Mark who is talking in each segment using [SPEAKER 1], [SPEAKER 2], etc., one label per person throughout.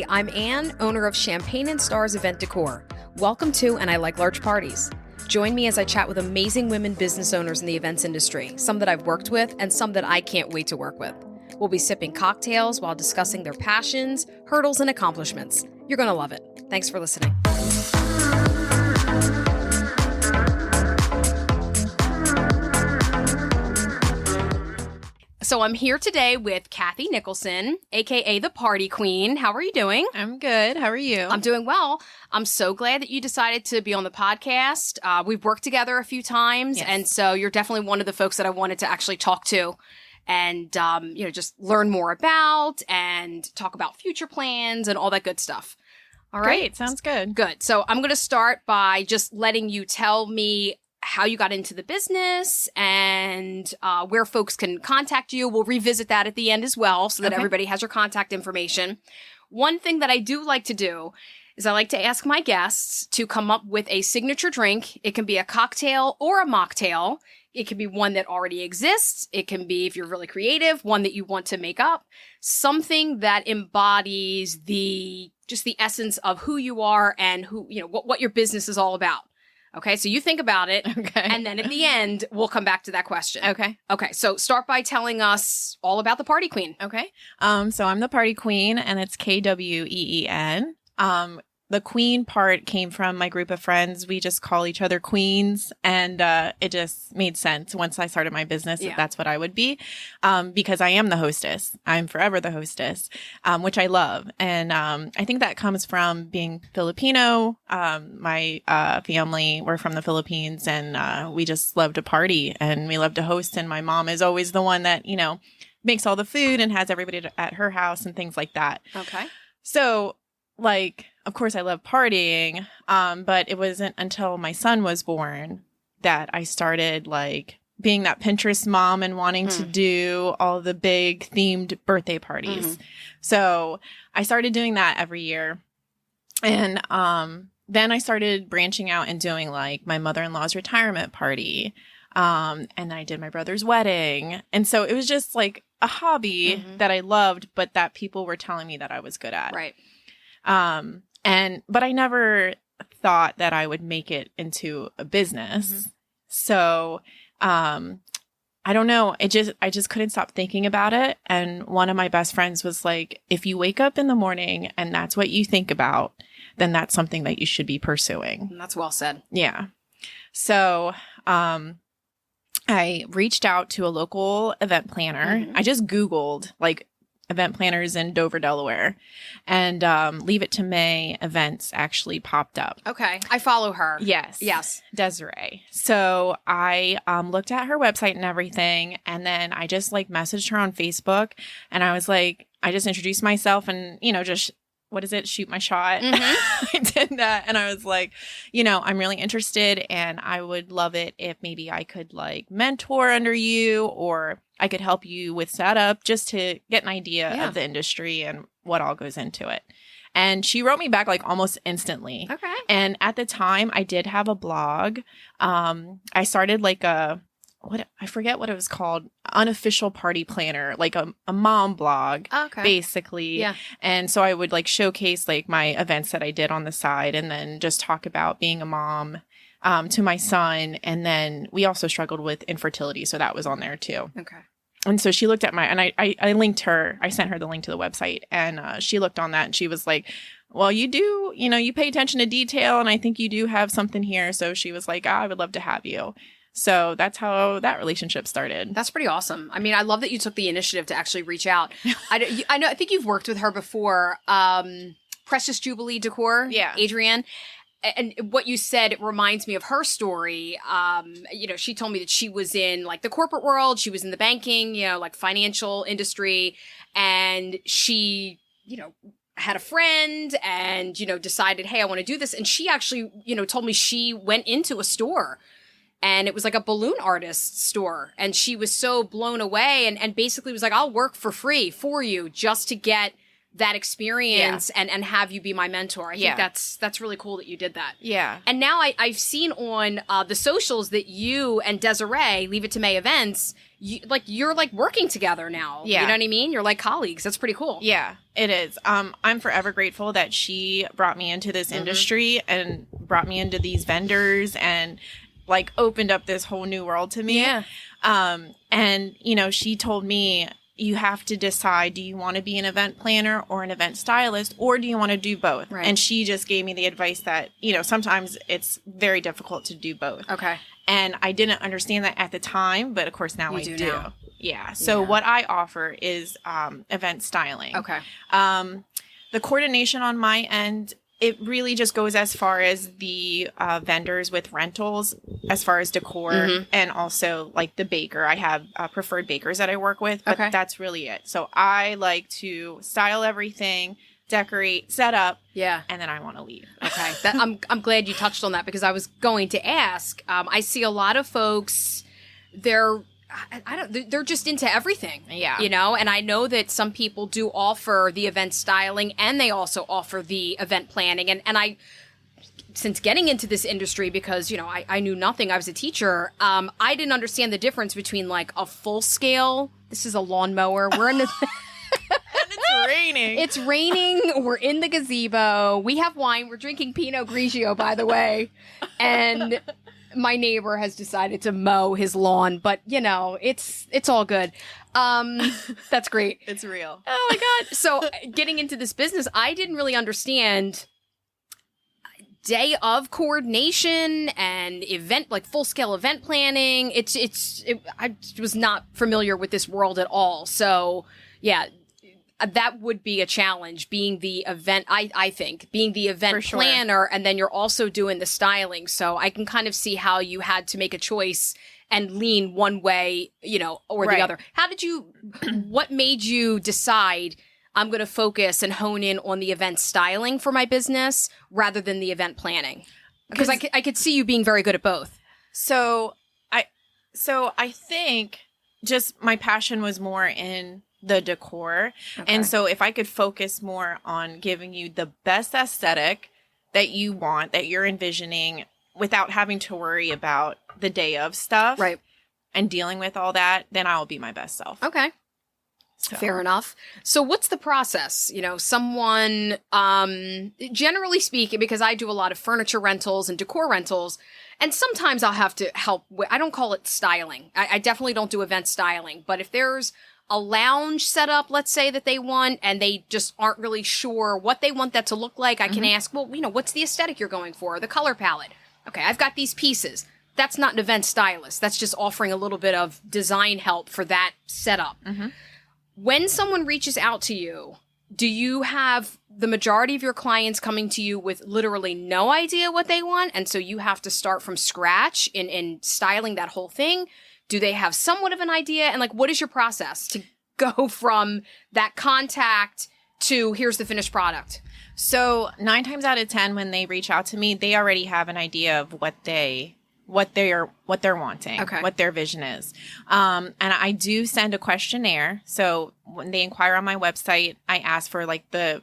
[SPEAKER 1] everybody. I'm Anne, owner of Champagne and Stars Event Decor. Welcome to And I Like Large Parties. Join me as I chat with amazing women business owners in the events industry, some that I've worked with and some that I can't wait to work with. We'll be sipping cocktails while discussing their passions, hurdles, and accomplishments. You're going to love it. Thanks for listening. So I'm here today with Kathy Nickolson, aka the Party Queen. How are you doing?
[SPEAKER 2] I'm good. How are you?
[SPEAKER 1] I'm doing well. I'm so glad that you decided to be on the podcast. We've worked together a few times,
[SPEAKER 2] Yes.
[SPEAKER 1] and so you're definitely one of the folks that I wanted to actually talk to and just learn more about and talk about future plans and all that good stuff. All right?
[SPEAKER 2] Great. Sounds good.
[SPEAKER 1] Good. So I'm going to start by just letting you tell me how you got into the business and where folks can contact you. We'll revisit that at the end as well so that everybody has your contact information. One thing that I do like to do is I like to ask my guests to come up with a signature drink. It can be a cocktail or a mocktail. It can be one that already exists. It can be, if you're really creative, one that you want to make up. Something that embodies the essence of who you are and what your business is all about. Okay, so you think about it, and then at the end, we'll come back to that question. Okay, so start by telling us all about the Party Queen.
[SPEAKER 2] Okay. So I'm the Party Queen, and it's Kween. The queen part came from my group of friends. We just call each other queens, and it just made sense once I started my business that that's what I would be, because I am the hostess. I'm forever the hostess, which I love. And I think that comes from being Filipino. My family, we're from the Philippines, and we just love to party, and we love to host. And my mom is always the one that, makes all the food and has everybody at her house and things like that.
[SPEAKER 1] Okay.
[SPEAKER 2] So, of course, I love partying, but it wasn't until my son was born that I started, being that Pinterest mom and wanting to do all the big themed birthday parties. So I started doing that every year. And then I started branching out and doing, my mother-in-law's retirement party. And then I did my brother's wedding. And so it was just, a hobby that I loved, but that people were telling me that I was good at.
[SPEAKER 1] Right.
[SPEAKER 2] But I never thought that I would make it into a business. So, I don't know. I just couldn't stop thinking about it. And one of my best friends was like, if you wake up in the morning and that's what you think about, then that's something that you should be pursuing.
[SPEAKER 1] That's well said.
[SPEAKER 2] Yeah. So, I reached out to a local event planner. I just Googled event planners in Dover, Delaware, and Leave It to May events actually popped up.
[SPEAKER 1] Okay. I follow her.
[SPEAKER 2] Yes. Desiree. So I looked at her website and everything, and then I just messaged her on Facebook, and I was I just introduced myself and, just, what is it? Shoot my shot. I did that. And I was I'm really interested, and I would love it if maybe I could mentor under you, or I could help you with setup just to get an idea of the industry and what all goes into it. And she wrote me back almost instantly.
[SPEAKER 1] Okay.
[SPEAKER 2] And at the time I did have a blog. I started I forget what it was called, unofficial party planner, a mom blog, basically.
[SPEAKER 1] Yeah.
[SPEAKER 2] And so I would showcase my events that I did on the side, and then just talk about being a mom to my son. And then we also struggled with infertility, so that was on there too.
[SPEAKER 1] Okay.
[SPEAKER 2] And so she looked at and I linked her, I sent her the link to the website, and she looked on that, and she was like, well, you do, you pay attention to detail, and I think you do have something here. So she was like, I would love to have you. So that's how that relationship started.
[SPEAKER 1] That's pretty awesome. I mean, I love that you took the initiative to actually reach out. I think you've worked with her before. Precious Jubilee Decor.
[SPEAKER 2] Yeah.
[SPEAKER 1] Adrienne. And what you said, it reminds me of her story. She told me that she was in the corporate world. She was in the banking, financial industry. And she, had a friend and, decided, hey, I want to do this. And she actually, told me she went into a store. And it was a balloon artist store. And she was so blown away and basically was I'll work for free for you just to get that experience and have you be my mentor. I think that's really cool that you did that.
[SPEAKER 2] Yeah.
[SPEAKER 1] And now I've seen on the socials that you and Desiree, Leave It to May events, you're like working together now.
[SPEAKER 2] Yeah.
[SPEAKER 1] You know what I mean? You're like colleagues. That's pretty cool.
[SPEAKER 2] Yeah, it is. I'm forever grateful that she brought me into this industry and brought me into these vendors and like opened up this whole new world to me.
[SPEAKER 1] Yeah.
[SPEAKER 2] And you know, she told me, you have to decide, do you want to be an event planner or an event stylist, or do you want to do both?
[SPEAKER 1] Right.
[SPEAKER 2] And she just gave me the advice that, you know, sometimes it's very difficult to do both.
[SPEAKER 1] Okay.
[SPEAKER 2] And I didn't understand that at the time, but of course now I do.
[SPEAKER 1] Now.
[SPEAKER 2] Yeah. So what I offer is event styling.
[SPEAKER 1] Okay.
[SPEAKER 2] The coordination on my end, it really just goes as far as the vendors with rentals, as far as decor, and also like the baker. I have preferred bakers that I work with, but that's really it. So I like to style everything, decorate, set up, and then I want to leave.
[SPEAKER 1] Okay. I'm glad you touched on that, because I was going to ask. I see a lot of folks, they're just into everything.
[SPEAKER 2] Yeah.
[SPEAKER 1] You know, and I know that some people do offer the event styling and they also offer the event planning. And I, since getting into this industry, because, you know, I knew nothing, I was a teacher, I didn't understand the difference between like a full scale, this is a lawnmower, we're in the...
[SPEAKER 2] And it's raining.
[SPEAKER 1] It's raining. We're in the gazebo. We have wine. We're drinking Pinot Grigio, by the way. And my neighbor has decided to mow his lawn, but you know, it's all good. That's great.
[SPEAKER 2] It's real.
[SPEAKER 1] Oh my God. So getting into this business, I didn't really understand day of coordination and event, like full scale event planning. I was not familiar with this world at all. So yeah, that would be a challenge, being the event, I think, being the event planner, and then you're also doing the styling. So I can kind of see how you had to make a choice and lean one way, you know, or the other. What made you decide, I'm going to focus and hone in on the event styling for my business rather than the event planning? Because I could see you being very good at both.
[SPEAKER 2] So I think just my passion was more in the decor. Okay. And so if I could focus more on giving you the best aesthetic that you want, that you're envisioning, without having to worry about the day of stuff,
[SPEAKER 1] right,
[SPEAKER 2] and dealing with all that, then I'll be my best self.
[SPEAKER 1] Okay. So. Fair enough. So what's the process? You know, someone, generally speaking, because I do a lot of furniture rentals and decor rentals, and sometimes I'll have to help with, I don't call it styling. I definitely don't do event styling, but if there's a lounge setup, let's say, that they want, and they just aren't really sure what they want that to look like, I can ask, well, you know, what's the aesthetic you're going for? The color palette. Okay, I've got these pieces. That's not an event stylist. That's just offering a little bit of design help for that setup. When someone reaches out to you, do you have the majority of your clients coming to you with literally no idea what they want, and so you have to start from scratch in styling that whole thing? Do they have somewhat of an idea? And like, what is your process to go from that contact to here's the finished product?
[SPEAKER 2] So 9 times out of 10, when they reach out to me, they already have an idea of what they're wanting, what their vision is. And I do send a questionnaire. So when they inquire on my website, I ask for like the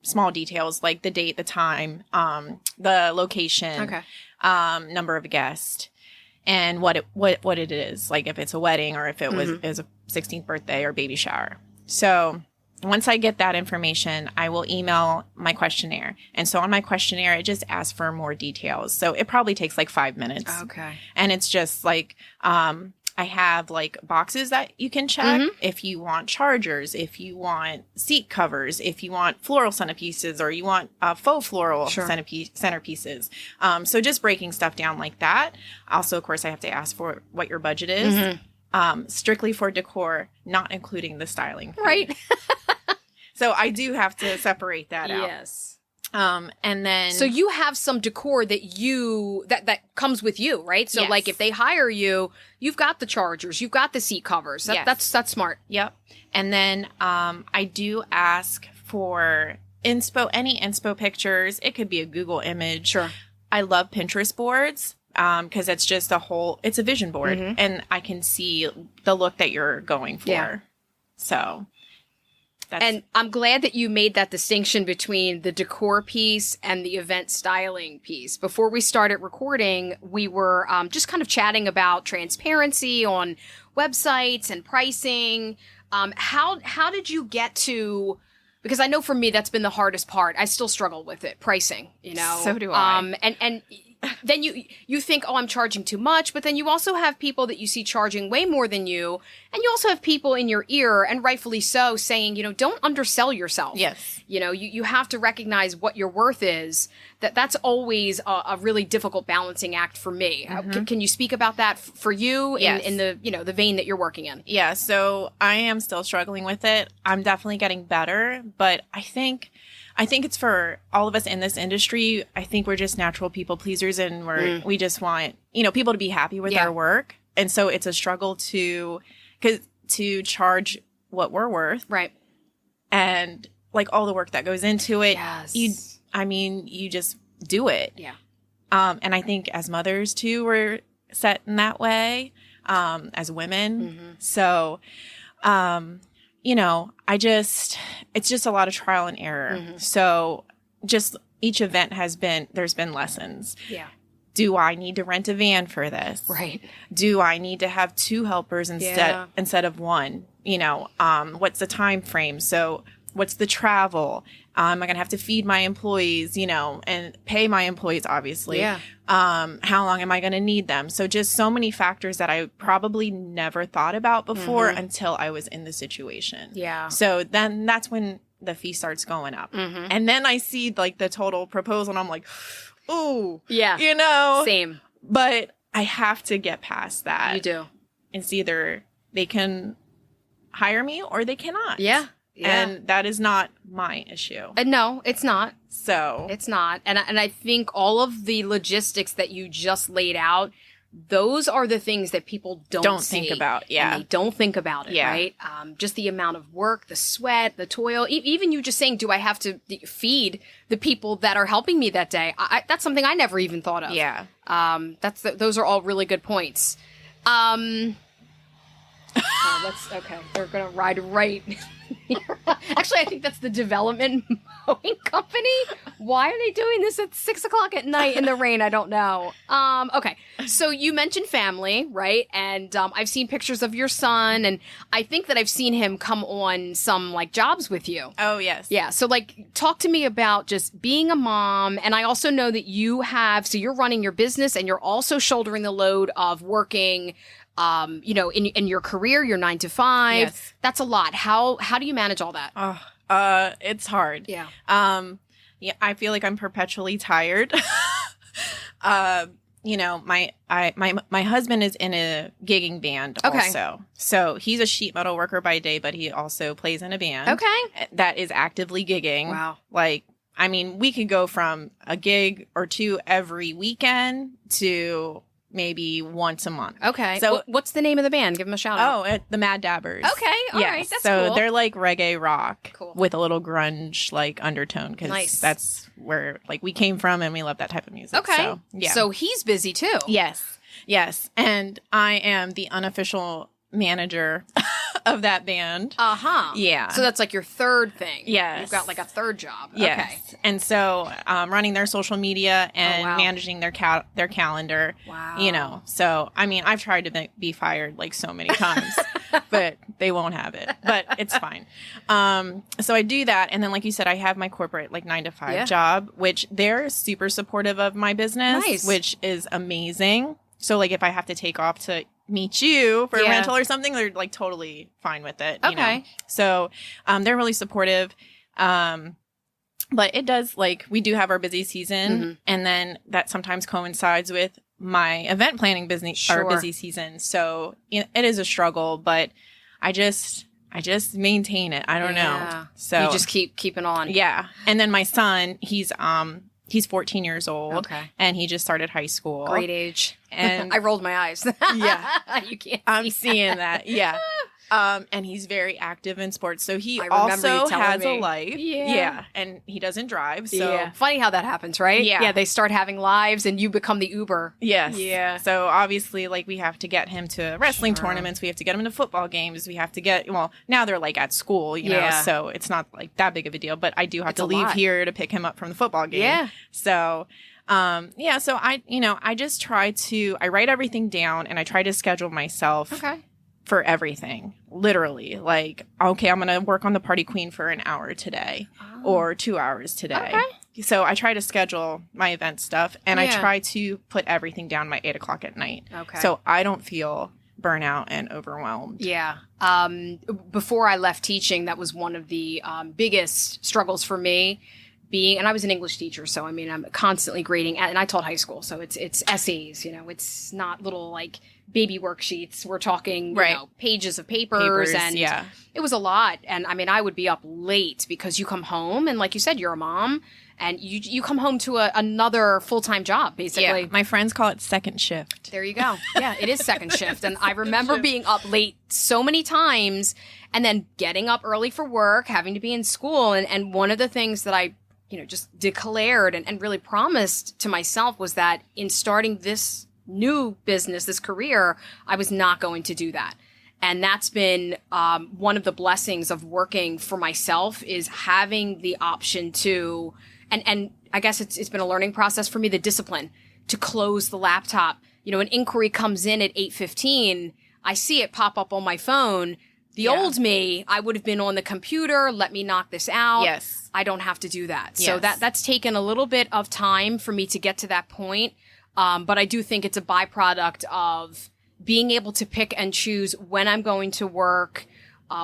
[SPEAKER 2] small details, like the date, the time, the location, number of guests, and what it is, like if it's a wedding or if it was a 16th birthday or baby shower. So once I get that information, I will email my questionnaire. And so on my questionnaire, it just asks for more details. So it probably takes like 5 minutes.
[SPEAKER 1] Okay.
[SPEAKER 2] And it's just like, I have like boxes that you can check if you want chargers, if you want seat covers, if you want floral centerpieces, or you want faux floral centerpieces. So just breaking stuff down like that. Also, of course, I have to ask for what your budget is. Strictly for decor, not including the styling fee.
[SPEAKER 1] Right.
[SPEAKER 2] So I do have to separate that out.
[SPEAKER 1] Yes.
[SPEAKER 2] And then...
[SPEAKER 1] So you have some decor that comes with you, right? So like if they hire you, you've got the chargers, you've got the seat covers. That's smart.
[SPEAKER 2] Yep. And then I do ask for any inspo pictures. It could be a Google image.
[SPEAKER 1] Sure. I
[SPEAKER 2] love Pinterest boards because it's just it's a vision board, and I can see the look that you're going for. Yeah. So... And
[SPEAKER 1] I'm glad that you made that distinction between the decor piece and the event styling piece. Before we started recording, we were just kind of chatting about transparency on websites and pricing. How did you get to? Because I know for me that's been the hardest part. I still struggle with it, pricing.
[SPEAKER 2] So do I.
[SPEAKER 1] And then you think, oh, I'm charging too much, but then you also have people that you see charging way more than you, and you also have people in your ear, and rightfully so, saying, don't undersell yourself.
[SPEAKER 2] Yes.
[SPEAKER 1] You have to recognize what your worth is. That's always a really difficult balancing act for me. Can you speak about that for you in the the vein that you're working in?
[SPEAKER 2] Yeah. So I am still struggling with it. I'm definitely getting better, but I think it's for all of us in this industry. I think we're just natural people pleasers, and we just want, people to be happy with their work. And so it's a struggle to charge what we're worth.
[SPEAKER 1] Right.
[SPEAKER 2] And like all the work that goes into it.
[SPEAKER 1] Yes.
[SPEAKER 2] You just do it.
[SPEAKER 1] Yeah.
[SPEAKER 2] And I think as mothers too, we're set in that way, as women.
[SPEAKER 1] Mm-hmm.
[SPEAKER 2] So, it's just a lot of trial and error.
[SPEAKER 1] Mm-hmm.
[SPEAKER 2] So just each event there's been lessons.
[SPEAKER 1] Yeah.
[SPEAKER 2] Do I need to rent a van for this?
[SPEAKER 1] Right.
[SPEAKER 2] Do I need to have 2 helpers instead of 1? What's the time frame? So what's the travel? Am I going to have to feed my employees, and pay my employees, obviously?
[SPEAKER 1] Yeah.
[SPEAKER 2] How long am I going to need them? So just so many factors that I probably never thought about before until I was in the situation.
[SPEAKER 1] Yeah.
[SPEAKER 2] So then that's when the fee starts going up.
[SPEAKER 1] Mm-hmm.
[SPEAKER 2] And then I see like the total proposal and I'm like, ooh.
[SPEAKER 1] Yeah. Same.
[SPEAKER 2] But I have to get past that.
[SPEAKER 1] You do.
[SPEAKER 2] It's either they can hire me or they cannot.
[SPEAKER 1] Yeah. Yeah.
[SPEAKER 2] And that is not my issue.
[SPEAKER 1] No, it's not.
[SPEAKER 2] So
[SPEAKER 1] it's not. And I think all of the logistics that you just laid out, those are the things that people don't
[SPEAKER 2] think about. Yeah.
[SPEAKER 1] And they don't think about it, right? Just the amount of work, the sweat, the toil, even you just saying, do I have to feed the people that are helping me that day? That's something I never even thought of.
[SPEAKER 2] Yeah.
[SPEAKER 1] Those are all really good points. Okay. They're going to ride right. Actually, I think that's the development mowing company. Why are they doing this at 6:00 at night in the rain? I don't know. Okay. So you mentioned family, right? And I've seen pictures of your son, and I think that I've seen him come on some like jobs with you.
[SPEAKER 2] Oh, yes.
[SPEAKER 1] Yeah. So like, talk to me about just being a mom. And I also know that you're running your business and you're also shouldering the load of working in your career, your 9 to 5.
[SPEAKER 2] Yes.
[SPEAKER 1] That's a lot. How do you manage all that?
[SPEAKER 2] It's hard.
[SPEAKER 1] Yeah.
[SPEAKER 2] I feel like I'm perpetually tired. My husband is in a gigging band also. So he's a sheet metal worker by day, but he also plays in a band.
[SPEAKER 1] Okay.
[SPEAKER 2] That is actively gigging.
[SPEAKER 1] Wow.
[SPEAKER 2] We could go from a gig or 2 every weekend to maybe once a month.
[SPEAKER 1] Okay.
[SPEAKER 2] So
[SPEAKER 1] what's the name of the band? Give them a shout out.
[SPEAKER 2] The Mad Dabbers.
[SPEAKER 1] Okay. All right. That's
[SPEAKER 2] so
[SPEAKER 1] cool.
[SPEAKER 2] They're like reggae rock
[SPEAKER 1] Cool.
[SPEAKER 2] with a little grunge like undertone because that's where we came from and we love that type of music.
[SPEAKER 1] Okay.
[SPEAKER 2] So, yeah.
[SPEAKER 1] So he's busy too.
[SPEAKER 2] Yes. And I am the unofficial manager of that band.
[SPEAKER 1] Uh-huh.
[SPEAKER 2] Yeah.
[SPEAKER 1] So that's like your third thing.
[SPEAKER 2] Yes.
[SPEAKER 1] You've got like a third job.
[SPEAKER 2] Yes.
[SPEAKER 1] Okay.
[SPEAKER 2] And so running their social media and managing their calendar.
[SPEAKER 1] Wow.
[SPEAKER 2] So I've tried to be fired like so many times, but they won't have it. But it's fine. So I do that, and then like you said, I have my corporate 9 to 5 job, which they're super supportive of my business, which is amazing. So if I have to take off to meet you for a rental or something, they're totally fine with it.
[SPEAKER 1] Okay.
[SPEAKER 2] So they're really supportive. But it does we do have our busy season, and then that sometimes coincides with my event planning business, our busy season. So it is a struggle, but I just maintain it. I don't know. So
[SPEAKER 1] you just keep keeping on.
[SPEAKER 2] Yeah. And then my son, he's 14 years old.
[SPEAKER 1] Okay.
[SPEAKER 2] And he just started high school.
[SPEAKER 1] Great age.
[SPEAKER 2] And
[SPEAKER 1] I rolled my eyes.
[SPEAKER 2] Yeah.
[SPEAKER 1] You can't.
[SPEAKER 2] I'm seeing that. Yeah. And he's very active in sports. So he
[SPEAKER 1] I remember
[SPEAKER 2] also
[SPEAKER 1] you telling
[SPEAKER 2] has
[SPEAKER 1] me.
[SPEAKER 2] a life.
[SPEAKER 1] Yeah.
[SPEAKER 2] And he doesn't drive. So
[SPEAKER 1] Funny how that happens, right?
[SPEAKER 2] Yeah.
[SPEAKER 1] Yeah. They start having lives and you become the Uber.
[SPEAKER 2] Yes.
[SPEAKER 1] Yeah.
[SPEAKER 2] So obviously we have to get him to wrestling tournaments. We have to get him to football games. We have to get, now they're at school, you know, so it's not that big of a deal, but I do have to leave here to pick him up from the football game.
[SPEAKER 1] Yeah.
[SPEAKER 2] So, so I just try to, I write everything down and I try to schedule myself.
[SPEAKER 1] Okay.
[SPEAKER 2] for everything, literally. Like, okay, I'm going to work on the Party Queen for an hour today or 2 hours today. Okay. So I try to schedule my event stuff, and I try to put everything down by 8 o'clock at night. Okay. So I don't feel burnout and overwhelmed.
[SPEAKER 1] Yeah. Before I left teaching, that was one of the biggest struggles for me. And I was an English teacher, so I mean, I'm constantly grading, and I taught high school, so it's essays, you know, it's not little like baby worksheets. We're talking, you know, pages of papers and it was a lot. And I mean, I would be up late because you come home, and like you said, you're a mom, and you come home to another full-time job, basically.
[SPEAKER 2] Yeah, my friends call it second shift.
[SPEAKER 1] There you go. Yeah, it is second shift. And I remember being up late so many times, and then getting up early for work, having to be in school. And one of the things that I just declared and really promised to myself was that in starting this new business, this career, I was not going to do that. And that's been one of the blessings of working for myself, is having the option to, and I guess it's been a learning process for me, the discipline to close the laptop. You know, an inquiry comes in at 8:15, I see it pop up on my phone. The old me, I would have been on the computer, let me knock this out. Yes. I don't have to do that. Yes. So that's taken a little bit of time for me to get to that point. But I do think it's a byproduct of being able to pick and choose when I'm going to work,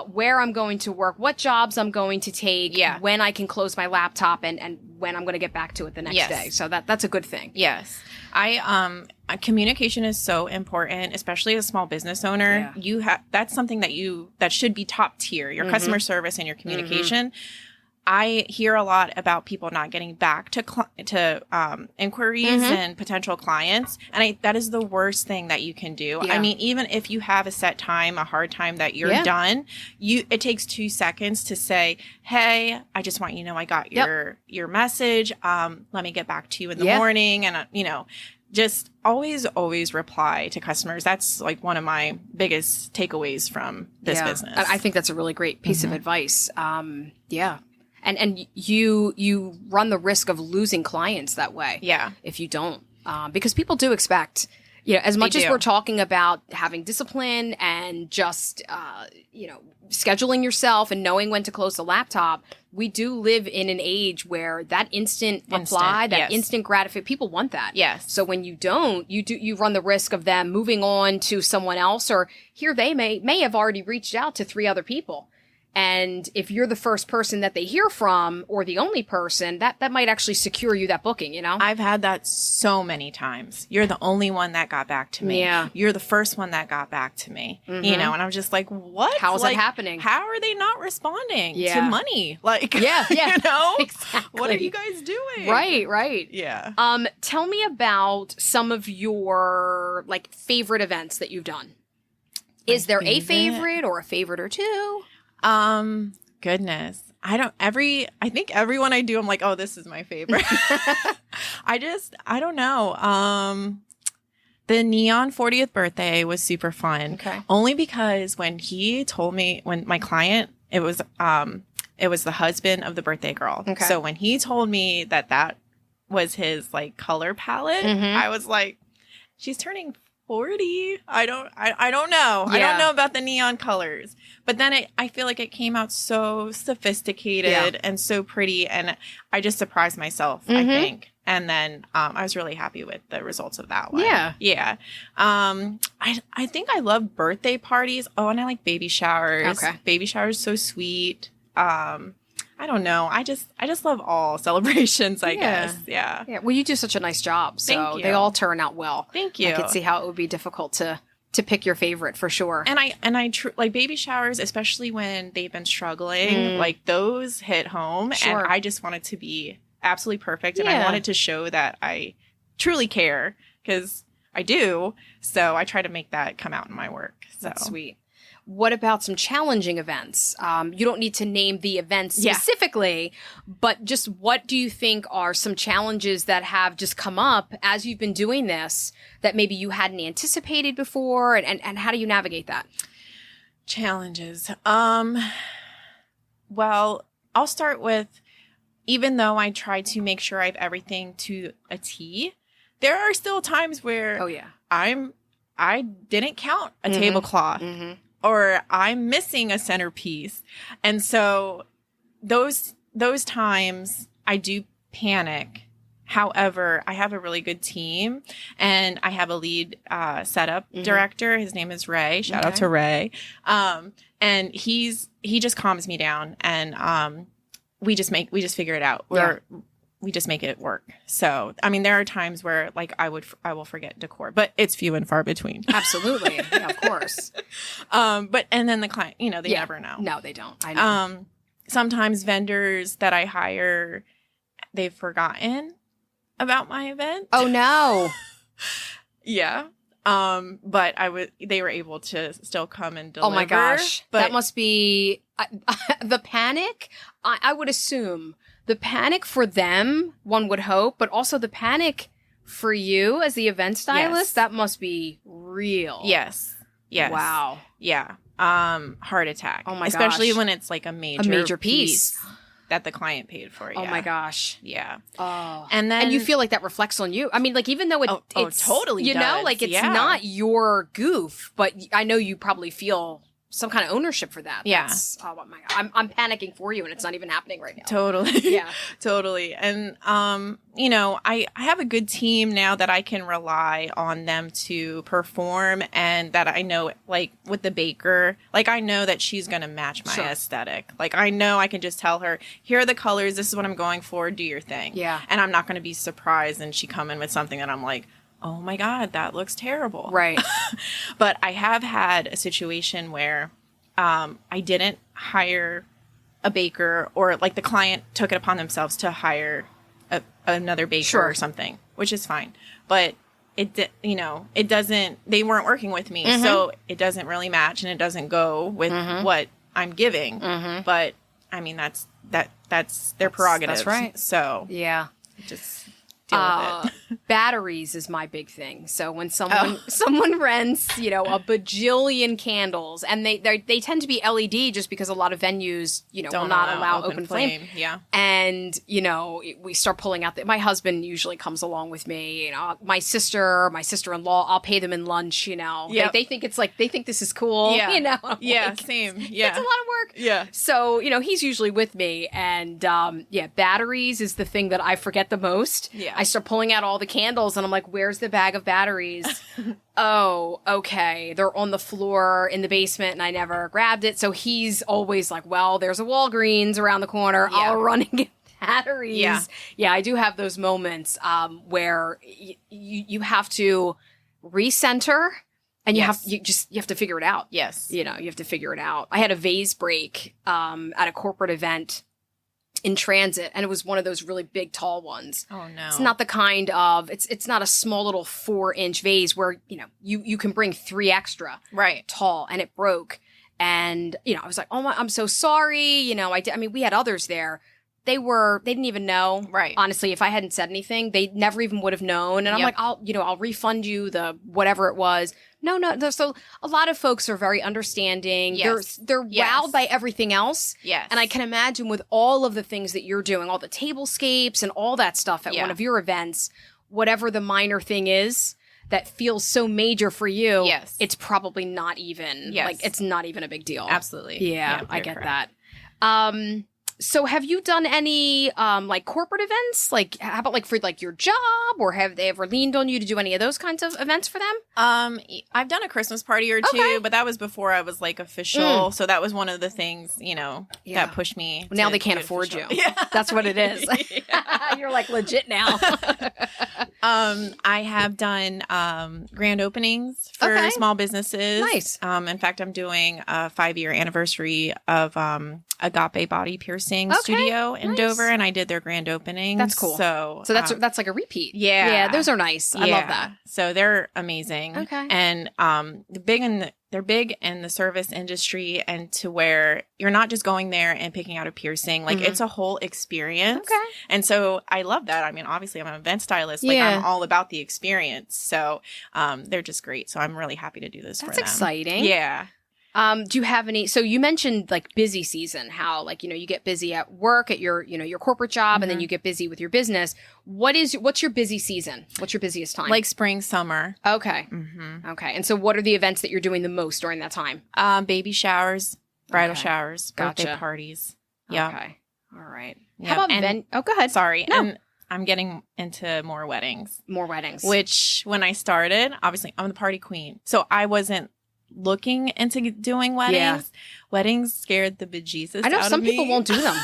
[SPEAKER 1] where I'm going to work, what jobs I'm going to take, when I can close my laptop, and when I'm going to get back to it the next day. So that's a good thing.
[SPEAKER 2] Yes. Communication is so important, especially as a small business owner. Yeah. That's something that should be top tier, your customer service and your communication. I hear a lot about people not getting back to inquiries and potential clients. And that is the worst thing that you can do. Yeah. I mean, even if you have a set time, a hard time that you're done, it takes 2 seconds to say, hey, I just want you to know I got your message. Let me get back to you in the morning. And, just always reply to customers. That's like one of my biggest takeaways from this business.
[SPEAKER 1] I think that's a really great piece of advice. And you run the risk of losing clients that way. Yeah. If you don't. Because people do expect, as much as we're talking about having discipline and just, scheduling yourself and knowing when to close the laptop, we do live in an age where that instant reply, instant gratification, people want that. Yes. So when you don't, you run the risk of them moving on to someone else, or here they may have already reached out to 3 other people. And if you're the first person that they hear from, or the only person, that might actually secure you that booking,
[SPEAKER 2] I've had that so many times. You're the only one that got back to me. Yeah. You're the first one that got back to me. And I'm just like, what?
[SPEAKER 1] How is that happening?
[SPEAKER 2] How are they not responding to money? Like,
[SPEAKER 1] exactly.
[SPEAKER 2] What are you guys doing?
[SPEAKER 1] Right.
[SPEAKER 2] Yeah.
[SPEAKER 1] Tell me about some of your favorite events that you've done. Is there a favorite or a favorite or two?
[SPEAKER 2] Goodness. I think everyone I do, I'm like, oh, this is my favorite. I don't know. The Neon 40th birthday was super fun. Okay. Only because when he told me, when my client, it was the husband of the birthday girl. Okay. So when he told me that was his color palette, I was like, she's turning 40. I don't know. I don't know about the neon colors. But then I feel like it came out so sophisticated and so pretty, and I just surprised myself, I think. And then I was really happy with the results of that one. Yeah. Yeah. I think I love birthday parties. Oh, and I like baby showers. Okay. Baby showers, so sweet. I don't know. I just love all celebrations, I guess. Yeah.
[SPEAKER 1] Yeah. Well, you do such a nice job. So they all turn out well.
[SPEAKER 2] Thank you.
[SPEAKER 1] I could see how it would be difficult to pick your favorite for sure.
[SPEAKER 2] And I like baby showers, especially when they've been struggling, those hit home. Sure. And I just want it to be absolutely perfect. And I wanted to show that I truly care, because I do. So I try to make that come out in my work. So.
[SPEAKER 1] That's sweet. What about some challenging events? You don't need to name the events specifically, but just what do you think are some challenges that have just come up as you've been doing this that maybe you hadn't anticipated before? And how do you navigate that?
[SPEAKER 2] Challenges. Well, I'll start with, even though I try to make sure I have everything to a T, there are still times where I didn't count a tablecloth. or I'm missing a centerpiece. And so those times I do panic. However, I have a really good team, and I have a lead setup director. His name is Ray. Shout out to Ray. And he just calms me down, and we just figure it out. We just make it work. So, I mean, there are times where like I will forget decor, but it's few and far between.
[SPEAKER 1] Absolutely. Yeah, of course.
[SPEAKER 2] And then the client, they never know.
[SPEAKER 1] No, they don't. I know.
[SPEAKER 2] Sometimes vendors that I hire, they've forgotten about my event.
[SPEAKER 1] Oh no.
[SPEAKER 2] Yeah. But they were able to still come and deliver.
[SPEAKER 1] Oh my gosh. But that must be the panic. I would assume the panic for them, one would hope, but also the panic for you as the event stylist,
[SPEAKER 2] yes.
[SPEAKER 1] That must be real.
[SPEAKER 2] Yes.
[SPEAKER 1] Wow.
[SPEAKER 2] Yeah. Heart attack.
[SPEAKER 1] Oh my gosh.
[SPEAKER 2] Especially when it's like a major
[SPEAKER 1] piece
[SPEAKER 2] that the client paid for.
[SPEAKER 1] Oh my gosh.
[SPEAKER 2] Yeah.
[SPEAKER 1] Oh.
[SPEAKER 2] And
[SPEAKER 1] you feel like that reflects on you. I mean, like, even though it's
[SPEAKER 2] totally does.
[SPEAKER 1] Like, it's not your goof, but I know you probably feel some kind of ownership for that.
[SPEAKER 2] Yeah.
[SPEAKER 1] Oh my God. I'm panicking for you, and it's not even happening right now.
[SPEAKER 2] Totally.
[SPEAKER 1] Yeah.
[SPEAKER 2] Totally. And, I have a good team now that I can rely on them to perform, and that I know, like with the baker, like I know that she's going to match my aesthetic. Like I know I can just tell her, here are the colors. This is what I'm going for. Do your thing.
[SPEAKER 1] Yeah.
[SPEAKER 2] And I'm not going to be surprised and she come in with something that I'm like, oh my God, that looks terrible.
[SPEAKER 1] Right.
[SPEAKER 2] But I have had a situation where I didn't hire a baker, or like the client took it upon themselves to hire another baker or something, which is fine. But it doesn't, they weren't working with me. So it doesn't really match, and it doesn't go with what I'm giving. But I mean, that's their prerogative.
[SPEAKER 1] That's right.
[SPEAKER 2] So
[SPEAKER 1] yeah,
[SPEAKER 2] just deal with it.
[SPEAKER 1] Batteries is my big thing. So when someone rents, a bajillion candles, and they tend to be LED just because a lot of venues, will not allow open flame.
[SPEAKER 2] Yeah.
[SPEAKER 1] And, we start pulling out my husband usually comes along with me, my sister-in-law, I'll pay them in lunch,
[SPEAKER 2] Yep.
[SPEAKER 1] They think they think this is cool,
[SPEAKER 2] Yeah. Yeah,
[SPEAKER 1] like,
[SPEAKER 2] same. Yeah.
[SPEAKER 1] It's a lot of work.
[SPEAKER 2] Yeah.
[SPEAKER 1] So, he's usually with me, and, batteries is the thing that I forget the most.
[SPEAKER 2] Yeah.
[SPEAKER 1] I start pulling out all the candles, and I'm like, where's the bag of batteries? Oh, okay. They're on the floor in the basement, and I never grabbed it. So he's always like, well, there's a Walgreens around the corner. Yeah. I'll run and get batteries. Yeah, I do have those moments where you have to recenter, and you have to figure it out.
[SPEAKER 2] Yes.
[SPEAKER 1] You have to figure it out. I had a vase break at a corporate event in transit, and it was one of those really big, tall ones.
[SPEAKER 2] Oh no.
[SPEAKER 1] It's not the kind of, it's not a small little 4-inch vase where, you can bring 3 extra.
[SPEAKER 2] Right.
[SPEAKER 1] Tall, and it broke. And, I was like, oh my, I'm so sorry. We had others there. They didn't even know.
[SPEAKER 2] Right.
[SPEAKER 1] Honestly, if I hadn't said anything, they never even would have known. And I'm like, I'll refund you the whatever it was. No. So a lot of folks are very understanding.
[SPEAKER 2] Yes.
[SPEAKER 1] They're wowed by everything else.
[SPEAKER 2] Yes.
[SPEAKER 1] And I can imagine with all of the things that you're doing, all the tablescapes and all that stuff at one of your events, whatever the minor thing is that feels so major for you, it's probably not even, it's not even a big deal.
[SPEAKER 2] Absolutely.
[SPEAKER 1] Yeah, I get that. So have you done any corporate events? Like, how about for your job, or have they ever leaned on you to do any of those kinds of events for them?
[SPEAKER 2] I've done a Christmas party or two, but that was before I was official. So that was one of the things, that pushed me.
[SPEAKER 1] Now they can't afford you.
[SPEAKER 2] Yeah.
[SPEAKER 1] That's what it is. You're legit now.
[SPEAKER 2] I have done grand openings for small businesses.
[SPEAKER 1] Nice.
[SPEAKER 2] In fact, I'm doing a 5-year anniversary of Agape Body Piercing Studio in Dover, and I did their grand opening.
[SPEAKER 1] That's cool.
[SPEAKER 2] So
[SPEAKER 1] that's like a repeat.
[SPEAKER 2] Yeah.
[SPEAKER 1] Yeah, those are nice. I love that.
[SPEAKER 2] So they're amazing.
[SPEAKER 1] Okay.
[SPEAKER 2] And they're big in the service industry, and to where you're not just going there and picking out a piercing. It's a whole experience.
[SPEAKER 1] Okay.
[SPEAKER 2] And so I love that. I mean, obviously I'm an event stylist. I'm all about the experience. So they're just great. So I'm really happy to do this for them.
[SPEAKER 1] That's exciting.
[SPEAKER 2] Yeah.
[SPEAKER 1] Do you have any, so you mentioned like busy season, how like, you get busy at work at your, your corporate job and then you get busy with your business. What's your busy season? What's your busiest time?
[SPEAKER 2] Like spring, summer.
[SPEAKER 1] Okay. Okay. And so what are the events that you're doing the most during that time?
[SPEAKER 2] Baby showers, bridal
[SPEAKER 1] Okay.
[SPEAKER 2] showers, birthday
[SPEAKER 1] Gotcha.
[SPEAKER 2] parties. Yeah.
[SPEAKER 1] Okay. All right.
[SPEAKER 2] Yeah.
[SPEAKER 1] How about oh, go ahead.
[SPEAKER 2] Sorry.
[SPEAKER 1] No.
[SPEAKER 2] And I'm getting into more weddings.
[SPEAKER 1] More weddings.
[SPEAKER 2] Which when I started, obviously I'm the party queen. So I wasn't looking into doing weddings.
[SPEAKER 1] Yeah.
[SPEAKER 2] Weddings scared the bejesus
[SPEAKER 1] I know
[SPEAKER 2] out
[SPEAKER 1] some
[SPEAKER 2] of me.
[SPEAKER 1] people won't do them.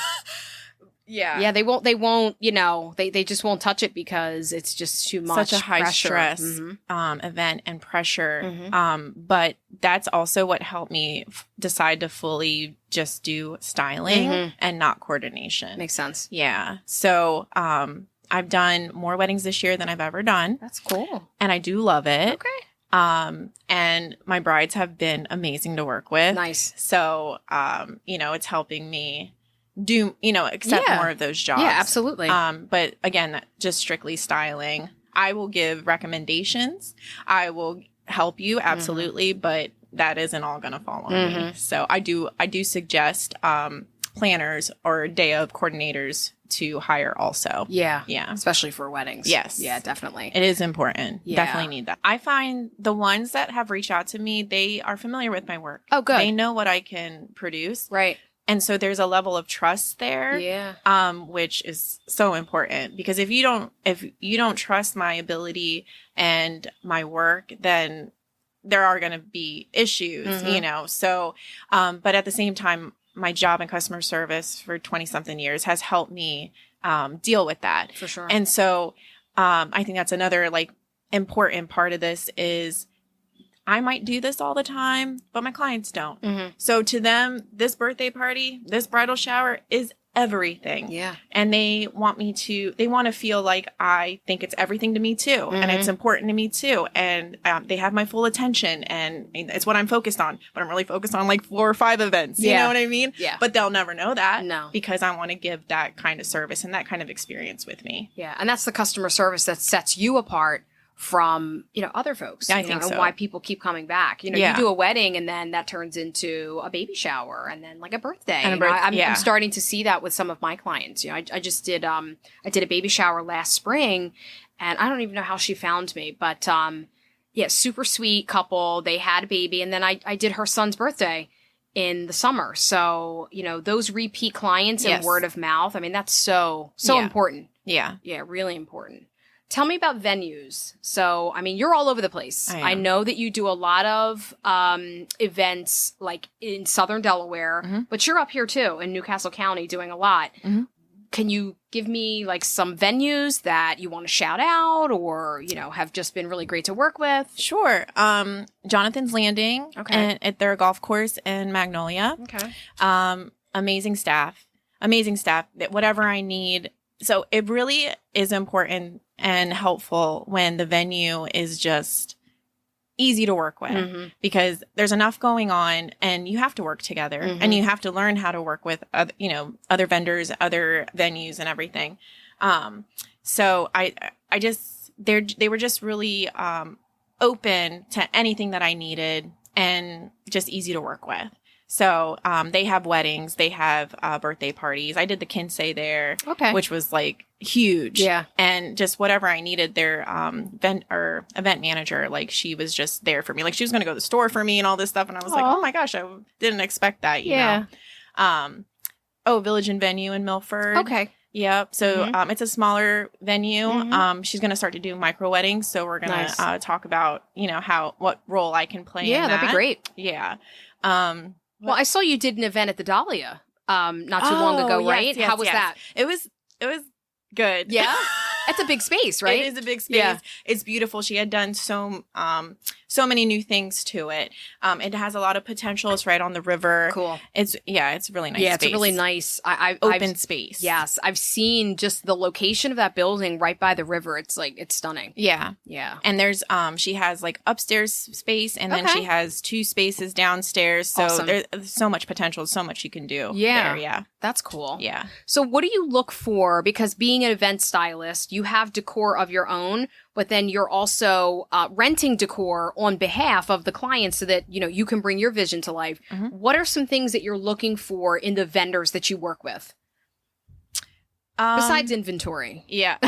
[SPEAKER 2] Yeah.
[SPEAKER 1] Yeah, they won't, they just won't touch it because it's just too much
[SPEAKER 2] Such a high
[SPEAKER 1] pressure.
[SPEAKER 2] stress
[SPEAKER 1] Mhm.
[SPEAKER 2] event and pressure.
[SPEAKER 1] Mhm.
[SPEAKER 2] But that's also what helped me decide to fully just do styling
[SPEAKER 1] Mhm.
[SPEAKER 2] and not coordination.
[SPEAKER 1] Makes sense.
[SPEAKER 2] Yeah. So I've done more weddings this year than I've ever done.
[SPEAKER 1] That's cool.
[SPEAKER 2] And I do love it.
[SPEAKER 1] Okay.
[SPEAKER 2] And my brides have been amazing to work with.
[SPEAKER 1] Nice.
[SPEAKER 2] So, it's helping me do, accept
[SPEAKER 1] Yeah.
[SPEAKER 2] more of those jobs.
[SPEAKER 1] Yeah, absolutely.
[SPEAKER 2] But again, just strictly styling. I will give recommendations. I will help you absolutely, but that isn't all going to fall on me. So I do suggest, planners or day of coordinators to hire also.
[SPEAKER 1] Yeah.
[SPEAKER 2] Yeah.
[SPEAKER 1] Especially for weddings.
[SPEAKER 2] Yes.
[SPEAKER 1] Yeah, definitely.
[SPEAKER 2] It is important.
[SPEAKER 1] Yeah.
[SPEAKER 2] Definitely need that. I find the ones that have reached out to me, they are familiar with my work.
[SPEAKER 1] Oh, good.
[SPEAKER 2] They know what I can produce.
[SPEAKER 1] Right.
[SPEAKER 2] And so there's a level of trust there.
[SPEAKER 1] Yeah.
[SPEAKER 2] Which is so important because if you don't trust my ability and my work, then there are going to be issues, So, but at the same time, my job in customer service for 20 something years has helped me deal with that.
[SPEAKER 1] For sure.
[SPEAKER 2] And so I think that's another like important part of this is I might do this all the time, but my clients don't. So to them, this birthday party, this bridal shower is everything.
[SPEAKER 1] Yeah.
[SPEAKER 2] And they want to feel like I think it's everything to me too. And it's important to me too. And they have my full attention and it's what I'm focused on, but I'm really focused on like 4 or 5 events. You know what I mean?
[SPEAKER 1] Yeah.
[SPEAKER 2] But they'll never know that.
[SPEAKER 1] No.
[SPEAKER 2] Because I want to give that kind of service and that kind of experience with me.
[SPEAKER 1] Yeah. And that's the customer service that sets you apart from, other folks.
[SPEAKER 2] I think so.
[SPEAKER 1] And why people keep coming back. You
[SPEAKER 2] Yeah.
[SPEAKER 1] do a wedding and then that turns into a baby shower and then like a birthday.
[SPEAKER 2] And
[SPEAKER 1] I'm starting to see that with some of my clients. I just did, I did a baby shower last spring and I don't even know how she found me, but, super sweet couple. They had a baby and then I did her son's birthday in the summer. So, those repeat clients and
[SPEAKER 2] Yes.
[SPEAKER 1] word of mouth, I mean, that's so
[SPEAKER 2] Yeah.
[SPEAKER 1] important.
[SPEAKER 2] Yeah.
[SPEAKER 1] Yeah, really important. Tell me about venues. So, I mean, you're all over the place.
[SPEAKER 2] I am.
[SPEAKER 1] I know that you do a lot of events like in Southern Delaware, but you're up here too in Newcastle County doing a lot. Can you give me like some venues that you want to shout out or, have just been really great to work with?
[SPEAKER 2] Sure. Jonathan's Landing.
[SPEAKER 1] Okay.
[SPEAKER 2] And at their golf course in Magnolia.
[SPEAKER 1] Okay.
[SPEAKER 2] Amazing staff. That whatever I need. So it really is important and helpful when the venue is just easy to work with because there's enough going on and you have to work together and you have to learn how to work with other vendors, other venues and everything. So they were just really open to anything that I needed and just easy to work with. So they have weddings, they have birthday parties. I did the quinceañera there, which was like huge.
[SPEAKER 1] Yeah.
[SPEAKER 2] And just whatever I needed, their event manager, like she was just there for me. Like she was going to go to the store for me and all this stuff. And I was like, oh my gosh, I didn't expect that. You know? Village and Venue in Milford.
[SPEAKER 1] Okay.
[SPEAKER 2] Yep. So it's a smaller venue. She's going to start to do micro weddings. So we're going to talk about, what role I can play in that.
[SPEAKER 1] Yeah, that'd be great.
[SPEAKER 2] Yeah.
[SPEAKER 1] Well, I saw you did an event at the Dahlia not too long ago, right?
[SPEAKER 2] Yes,
[SPEAKER 1] How was that?
[SPEAKER 2] It was good.
[SPEAKER 1] Yeah. It's a big space, right?
[SPEAKER 2] It is a big space.
[SPEAKER 1] Yeah.
[SPEAKER 2] It's beautiful. She had done so many new things to it. It has a lot of potential. It's right on the river.
[SPEAKER 1] Cool.
[SPEAKER 2] It's really nice.
[SPEAKER 1] Yeah,
[SPEAKER 2] space.
[SPEAKER 1] it's a really nice
[SPEAKER 2] open space.
[SPEAKER 1] Yes, I've seen just the location of that building right by the river. It's stunning.
[SPEAKER 2] Yeah.
[SPEAKER 1] Yeah.
[SPEAKER 2] And there's she has like upstairs space and then she has 2 spaces downstairs. So
[SPEAKER 1] Awesome.
[SPEAKER 2] there's so much potential, so much you can do.
[SPEAKER 1] Yeah.
[SPEAKER 2] There. Yeah.
[SPEAKER 1] That's cool.
[SPEAKER 2] Yeah.
[SPEAKER 1] So what do you look for? Because being an event stylist, you have decor of your own. but then you're also renting decor on behalf of the clients so that, you can bring your vision to life.
[SPEAKER 2] Mm-hmm.
[SPEAKER 1] What are some things that you're looking for in the vendors that you work with? Besides inventory.
[SPEAKER 2] Yeah.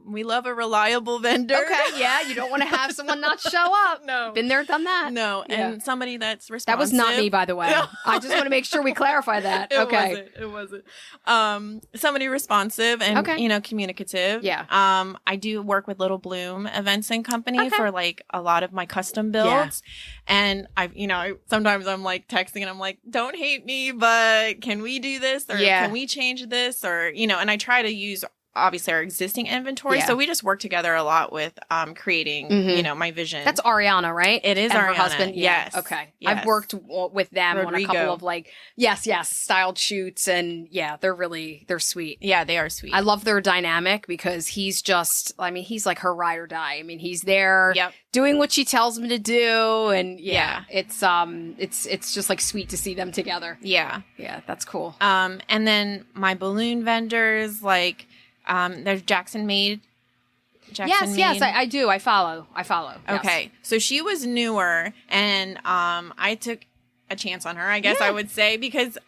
[SPEAKER 2] We love a reliable vendor.
[SPEAKER 1] Okay, yeah. You don't want to have someone not show up.
[SPEAKER 2] No.
[SPEAKER 1] Been there, done that.
[SPEAKER 2] No,
[SPEAKER 1] Yeah.
[SPEAKER 2] and somebody that's responsive.
[SPEAKER 1] That was not me, by the way. I just want to make sure we clarify that. Okay.
[SPEAKER 2] It wasn't. Somebody responsive and, communicative.
[SPEAKER 1] Yeah.
[SPEAKER 2] I do work with Little Bloom Events and Company for like a lot of my custom builds. Yeah. And sometimes I'm like texting and I'm like, don't hate me, but can we do this? Or can we change this? Or, and I try to use obviously our existing inventory.
[SPEAKER 1] Yeah.
[SPEAKER 2] So we just work together a lot with creating, my vision.
[SPEAKER 1] That's Ariana, right?
[SPEAKER 2] It is
[SPEAKER 1] and
[SPEAKER 2] Ariana.
[SPEAKER 1] Her husband.
[SPEAKER 2] Yes.
[SPEAKER 1] Yeah. Okay.
[SPEAKER 2] Yes.
[SPEAKER 1] I've worked with them on a couple
[SPEAKER 2] Grigio.
[SPEAKER 1] of yes, styled shoots. And they're sweet.
[SPEAKER 2] Yeah, they are sweet.
[SPEAKER 1] I love their dynamic because he's he's like her ride or die. I mean, he's there doing what she tells him to do. And it's just like sweet to see them together.
[SPEAKER 2] Yeah.
[SPEAKER 1] Yeah. That's cool.
[SPEAKER 2] And then my balloon vendors, there's Jackson Made.
[SPEAKER 1] Yes, I do. I follow. Yes.
[SPEAKER 2] Okay. So she was newer and I took a chance on her, I guess I would say, because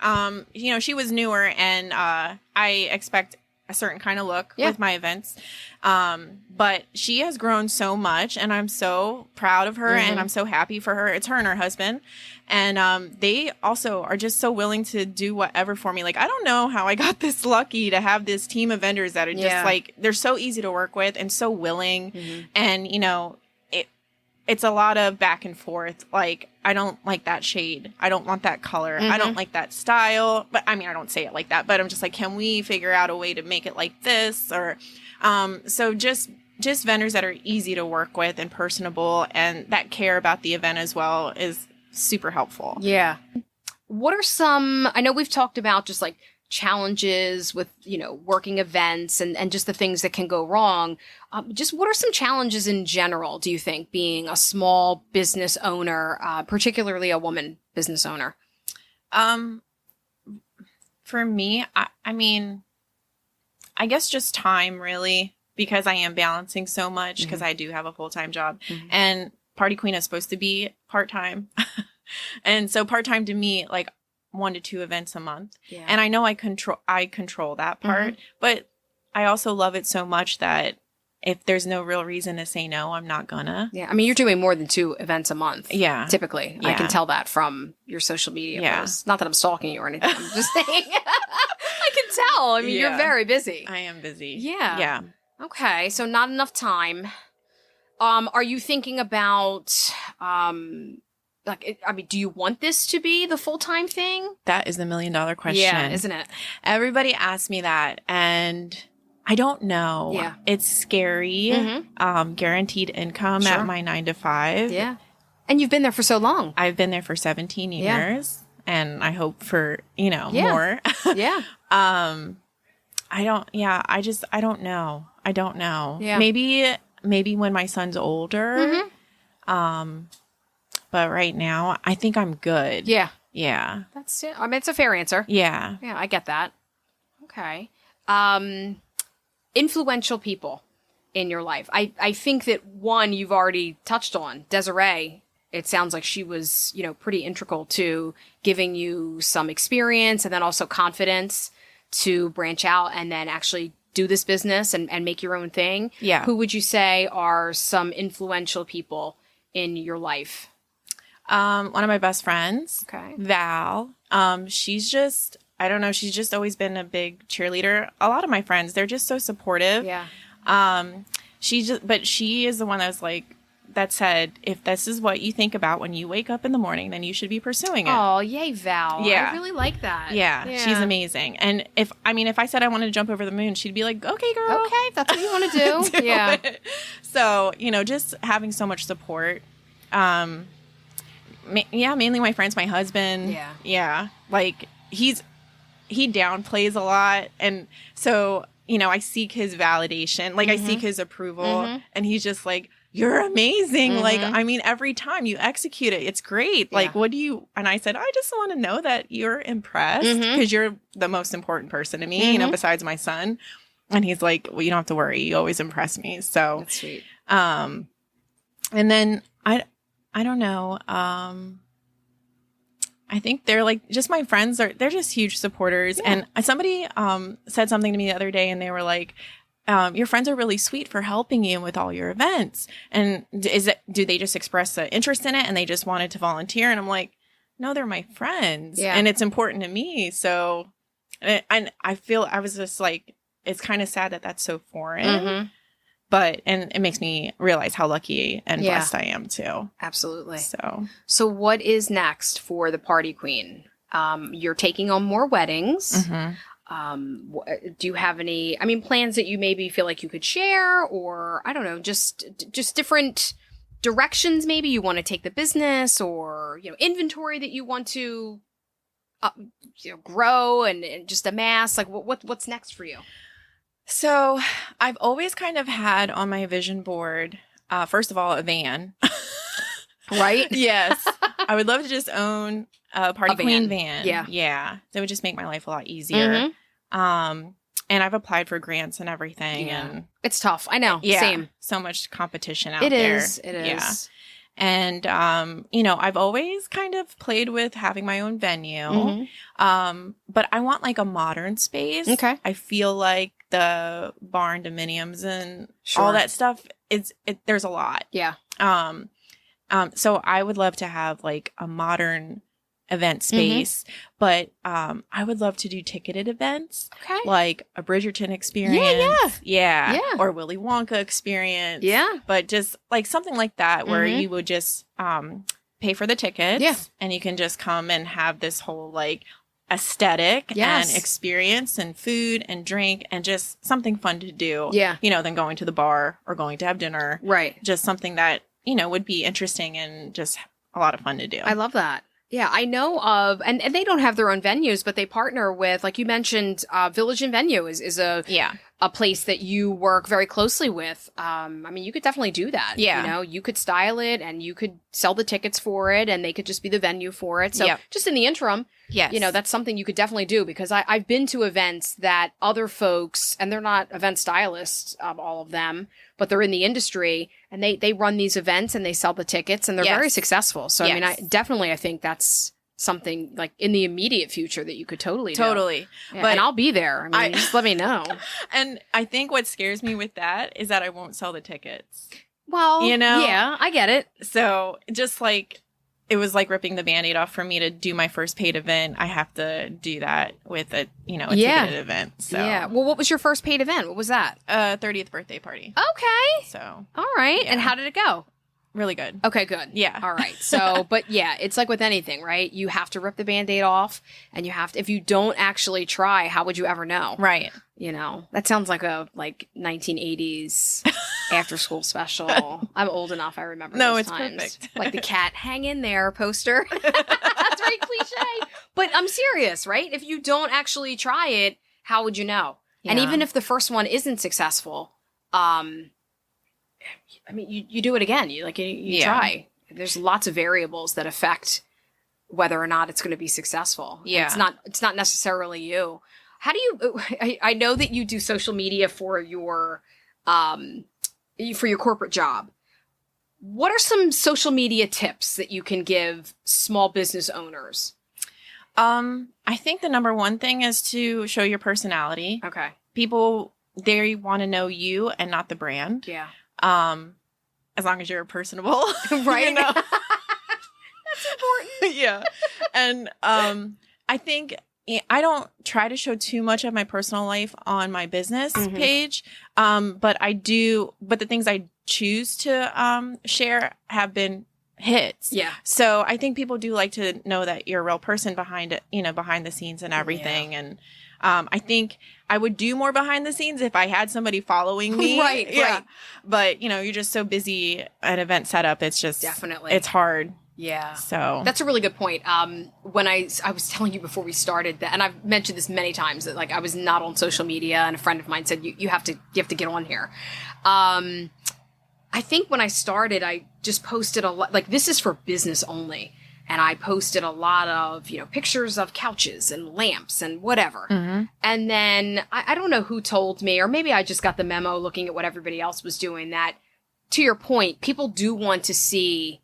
[SPEAKER 2] she was newer and I expect a certain kind of look with my events. But she has grown so much and I'm so proud of her and I'm so happy for her. It's her and her husband. And they also are just so willing to do whatever for me. Like, I don't know how I got this lucky to have this team of vendors that are just they're so easy to work with and so willing. And, it's a lot of back and forth. Like, I don't like that shade. I don't want that color. I don't like that style. But I mean, I don't say it like that, but I'm just like, can we figure out a way to make it like this? Or, so just vendors that are easy to work with and personable and that care about the event as well is super helpful.
[SPEAKER 1] Yeah. What are some, I know we've talked about just like challenges with, working events and just the things that can go wrong. Just what are some challenges in general, do you think, being a small business owner, particularly a woman business owner?
[SPEAKER 2] For me, I mean, I guess just time really, because I am balancing so much because I do have a full-time job and Party Queen is supposed to be part-time. And so part-time to me, like 1 to 2 events a month. Yeah. And I know I control that part, but I also love it so much that if there's no real reason to say no, I'm not gonna.
[SPEAKER 1] Yeah. I mean, you're doing more than 2 events a month.
[SPEAKER 2] Yeah.
[SPEAKER 1] Typically. Yeah. I can tell that from your social media posts. Not that I'm stalking you or anything. I'm just saying. I can tell. I mean, you're very busy.
[SPEAKER 2] I am busy.
[SPEAKER 1] Yeah.
[SPEAKER 2] Yeah.
[SPEAKER 1] Okay. So not enough time. Are you thinking about, do you want this to be the full-time thing?
[SPEAKER 2] That is the $1 million question.
[SPEAKER 1] Yeah, isn't it?
[SPEAKER 2] Everybody asks me that, and I don't know.
[SPEAKER 1] Yeah.
[SPEAKER 2] It's scary. Guaranteed income at my 9 to 5.
[SPEAKER 1] Yeah. And you've been there for so long.
[SPEAKER 2] I've been there for 17 years, and I hope for, more.
[SPEAKER 1] Yeah.
[SPEAKER 2] I don't know. I don't know.
[SPEAKER 1] Yeah.
[SPEAKER 2] Maybe when my son's older. But right now, I think I'm good.
[SPEAKER 1] Yeah.
[SPEAKER 2] Yeah.
[SPEAKER 1] That's it. I mean, it's a fair answer.
[SPEAKER 2] Yeah.
[SPEAKER 1] Yeah, I get that. Okay. Influential people in your life. I think that one you've already touched on, Desiree. It sounds like she was, pretty integral to giving you some experience and then also confidence to branch out and then actually do this business and make your own thing.
[SPEAKER 2] Yeah.
[SPEAKER 1] Who would you say are some influential people in your life?
[SPEAKER 2] One of my best friends,
[SPEAKER 1] Okay.
[SPEAKER 2] Val. She's just, I don't know, she's just always been a big cheerleader. A lot of my friends, they're just so supportive.
[SPEAKER 1] Yeah.
[SPEAKER 2] But she is the one that said, if this is what you think about when you wake up in the morning, then you should be pursuing it.
[SPEAKER 1] Oh, yay, Val.
[SPEAKER 2] Yeah.
[SPEAKER 1] I really like that.
[SPEAKER 2] Yeah, she's amazing. And if I said I wanted to jump over the moon, she'd be like, okay, girl.
[SPEAKER 1] Okay, if that's what you want to do. Yeah.
[SPEAKER 2] It. So, just having so much support. Mainly my friends, my husband.
[SPEAKER 1] Yeah.
[SPEAKER 2] Yeah. Like, he downplays a lot. And so, I seek his validation. Like, I seek his approval. And he's just like, you're amazing. Like, I mean, every time you execute it, it's great.
[SPEAKER 1] Yeah.
[SPEAKER 2] Like, and I said, I just want to know that you're impressed because you're the most important person to me, besides my son. And he's like, well, you don't have to worry. You always impress me. So,
[SPEAKER 1] That's sweet.
[SPEAKER 2] and then I don't know. I think they're like, just my friends they're just huge supporters.
[SPEAKER 1] Yeah.
[SPEAKER 2] And somebody, said something to me the other day and they were like, your friends are really sweet for helping you with all your events. And do they just express an interest in it and they just wanted to volunteer? And I'm like, no, they're my friends.
[SPEAKER 1] Yeah.
[SPEAKER 2] And it's important to me. So, and I feel I was just like, it's kind of sad that that's so foreign.
[SPEAKER 1] Mm-hmm.
[SPEAKER 2] But, and it makes me realize how lucky and blessed I am too.
[SPEAKER 1] Absolutely.
[SPEAKER 2] So
[SPEAKER 1] what is next for the Party Queen? You're taking on more weddings.
[SPEAKER 2] Mm-hmm.
[SPEAKER 1] Do you have any, plans that you maybe feel like you could share, or I don't know, just different directions maybe you want to take the business, or, inventory that you want to, grow and just amass? Like what's next for you?
[SPEAKER 2] So I've always kind of had on my vision board, first of all, a van.
[SPEAKER 1] Right?
[SPEAKER 2] Yes. I would love to just own a Party Queen van.
[SPEAKER 1] Yeah.
[SPEAKER 2] Yeah. That would just make my life a lot easier. Mm-hmm. And I've applied for grants and everything.
[SPEAKER 1] Yeah.
[SPEAKER 2] And
[SPEAKER 1] it's tough. I know.
[SPEAKER 2] yeah,
[SPEAKER 1] Same.
[SPEAKER 2] So much competition out
[SPEAKER 1] It
[SPEAKER 2] there.
[SPEAKER 1] is.
[SPEAKER 2] Yeah. And, I've always kind of played with having my own venue. Mm-hmm. But I want like a modern space.
[SPEAKER 1] Okay.
[SPEAKER 2] I feel like the barn dominiums and all that stuff there's a lot.
[SPEAKER 1] Yeah.
[SPEAKER 2] So I would love to have like a modern event space, but I would love to do ticketed events. Okay. Like a Bridgerton experience. Yeah. Or Willy Wonka experience. Yeah. But just like something like that where you would just pay for the tickets. Yeah. And you can just come and have this whole like aesthetic and experience and food and drink and just something fun to do. Yeah. Than going to the bar or going to have dinner. Right. Just something that, would be interesting and just a lot of fun to do.
[SPEAKER 1] I love that. Yeah, I know of, and they don't have their own venues, but they partner with, like you mentioned, Village and Venue is a place that you work very closely with. You could definitely do that. Yeah. You could style it and you could sell the tickets for it and they could just be the venue for it. So just in the interim, that's something you could definitely do, because I've been to events that other folks, and they're not event stylists, all of them, but they're in the industry and they run these events and they sell the tickets and they're very successful. So, I think that's something like in the immediate future that you could totally do.
[SPEAKER 2] Totally.
[SPEAKER 1] Yeah, but I'll be there. Just let me know.
[SPEAKER 2] And I think what scares me with that is that I won't sell the tickets.
[SPEAKER 1] Well, yeah, I get it.
[SPEAKER 2] So just like, it was like ripping the Band-Aid off for me to do my first paid event. I have to do that with a ticketed event. So. Yeah.
[SPEAKER 1] Well, what was your first paid event? What was that?
[SPEAKER 2] 30th birthday party.
[SPEAKER 1] Okay.
[SPEAKER 2] So.
[SPEAKER 1] All right. Yeah. And how did it go?
[SPEAKER 2] Really good.
[SPEAKER 1] Okay, good. Yeah. All right. So, but yeah, it's like with anything, right? You have to rip the Band-Aid off, and you have to, if you don't actually try, how would you ever know?
[SPEAKER 2] Right.
[SPEAKER 1] That sounds like a 1980s after school special. I'm old enough. I remember those times.
[SPEAKER 2] Perfect.
[SPEAKER 1] Like the cat hang in there poster. That's very cliche. But I'm serious, right? If you don't actually try it, how would you know? Yeah. And even if the first one isn't successful, you do it again. You try. There's lots of variables that affect whether or not it's going to be successful. Yeah. It's not necessarily you. How do you, I know that you do social media for your corporate job. What are some social media tips that you can give small business owners?
[SPEAKER 2] I think the number one thing is to show your personality.
[SPEAKER 1] Okay.
[SPEAKER 2] People, they want to know you and not the brand.
[SPEAKER 1] Yeah.
[SPEAKER 2] As long as you're personable.
[SPEAKER 1] Right. That's important.
[SPEAKER 2] Yeah. And I think I don't try to show too much of my personal life on my business page. But the things I choose to share have been hits. Yeah. So I think people do like to know that you're a real person behind it, behind the scenes and everything. Yeah. And I think I would do more behind the scenes if I had somebody following me.
[SPEAKER 1] Right.
[SPEAKER 2] Yeah.
[SPEAKER 1] Right.
[SPEAKER 2] But, you're just so busy at event setup. It's just,
[SPEAKER 1] definitely,
[SPEAKER 2] it's hard.
[SPEAKER 1] Yeah.
[SPEAKER 2] So
[SPEAKER 1] that's a really good point. When I was telling you before we started that, and I've mentioned this many times, that I was not on social media, and a friend of mine said, you have to get on here. I think when I started, I just posted a lot, this is for business only. and I posted a lot of, pictures of couches and lamps and whatever.
[SPEAKER 2] Mm-hmm.
[SPEAKER 1] And then I don't know who told me, or maybe I just got the memo looking at what everybody else was doing, that, to your point, people do want to see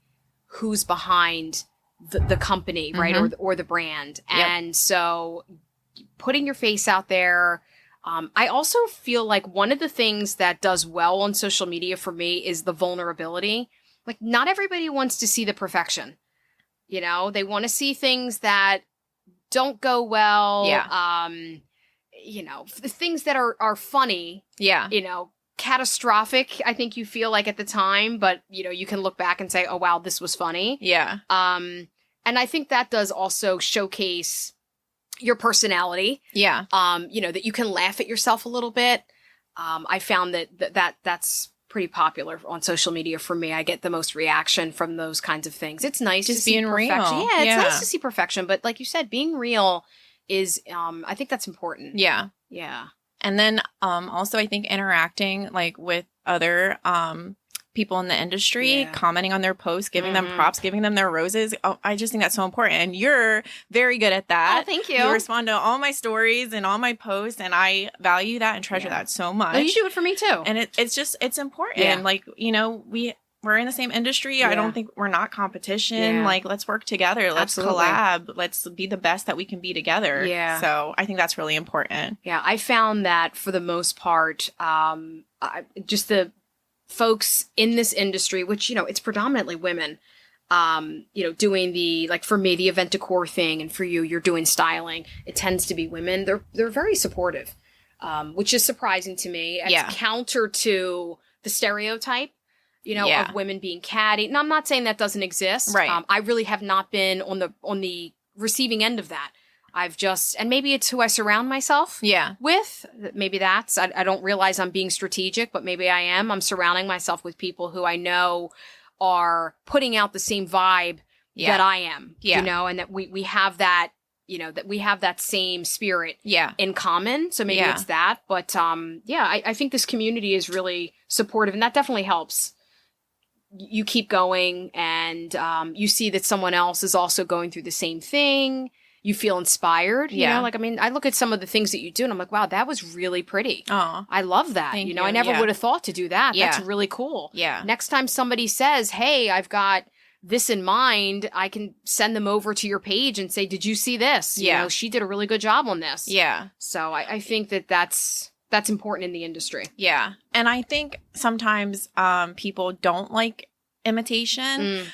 [SPEAKER 1] who's behind the company, right?
[SPEAKER 2] Mm-hmm.
[SPEAKER 1] Or the brand.
[SPEAKER 2] Yep.
[SPEAKER 1] And so putting your face out there. I also feel like one of the things that does well on social media for me is the vulnerability. Like, not everybody wants to see the perfection. They want to see things that don't go well.
[SPEAKER 2] Yeah.
[SPEAKER 1] The things that are funny.
[SPEAKER 2] Yeah.
[SPEAKER 1] Catastrophic, I think you feel like at the time, but you can look back and say, oh wow, this was funny.
[SPEAKER 2] Yeah.
[SPEAKER 1] And I think that does also showcase your personality.
[SPEAKER 2] Yeah.
[SPEAKER 1] That you can laugh at yourself a little bit. I found that's pretty popular on social media for me. I get the most reaction from those kinds of things. It's nice
[SPEAKER 2] Just
[SPEAKER 1] to see
[SPEAKER 2] being
[SPEAKER 1] perfection.
[SPEAKER 2] real.
[SPEAKER 1] Yeah, it's
[SPEAKER 2] Yeah.
[SPEAKER 1] nice to see perfection, but like you said, being real is I think that's important.
[SPEAKER 2] Yeah.
[SPEAKER 1] Yeah.
[SPEAKER 2] And then also I think interacting like with other people in the industry,
[SPEAKER 1] Yeah.
[SPEAKER 2] commenting on their posts, giving them props, giving them their roses. Oh, I just think that's so important. And you're very good at that.
[SPEAKER 1] Oh, thank you.
[SPEAKER 2] You respond to all my stories and all my posts, and I value that and treasure that so much.
[SPEAKER 1] Oh, you do it for me too.
[SPEAKER 2] And it's important.
[SPEAKER 1] Yeah.
[SPEAKER 2] Like, we're in the same industry.
[SPEAKER 1] Yeah.
[SPEAKER 2] I don't think we're not competition.
[SPEAKER 1] Yeah.
[SPEAKER 2] Like, let's work together. Let's
[SPEAKER 1] Absolutely.
[SPEAKER 2] collab. Let's be the best that we can be together.
[SPEAKER 1] Yeah.
[SPEAKER 2] So I think that's really important.
[SPEAKER 1] Yeah, I found that for the most part, just the folks in this industry, which, it's predominantly women, doing the, like for me, the event decor thing, and for you, you're doing styling. It tends to be women. They're very supportive, which is surprising to me. It's counter to the stereotype, of women being catty. And I'm not saying that doesn't exist.
[SPEAKER 2] Right.
[SPEAKER 1] I really have not been on the receiving end of that. and maybe it's who I surround myself with. Maybe I don't realize I'm being strategic, but maybe I am. I'm surrounding myself with people who I know are putting out the same vibe that I am, and that we have that, that we have that same spirit in common. So maybe it's that, but I think this community is really supportive, and that definitely helps. You keep going, and you see that someone else is also going through the same thing. You feel inspired, I look at some of the things that you do and I'm like, wow, that was really pretty.
[SPEAKER 2] Oh,
[SPEAKER 1] I love that.
[SPEAKER 2] Thank you.
[SPEAKER 1] I never would have thought to do that.
[SPEAKER 2] Yeah.
[SPEAKER 1] That's really cool.
[SPEAKER 2] Yeah.
[SPEAKER 1] Next time somebody says, hey, I've got this in mind, I can send them over to your page and say, did you see this? She did a really good job on this.
[SPEAKER 2] Yeah.
[SPEAKER 1] So I think that's important in the industry.
[SPEAKER 2] Yeah. And I think sometimes people don't like imitation.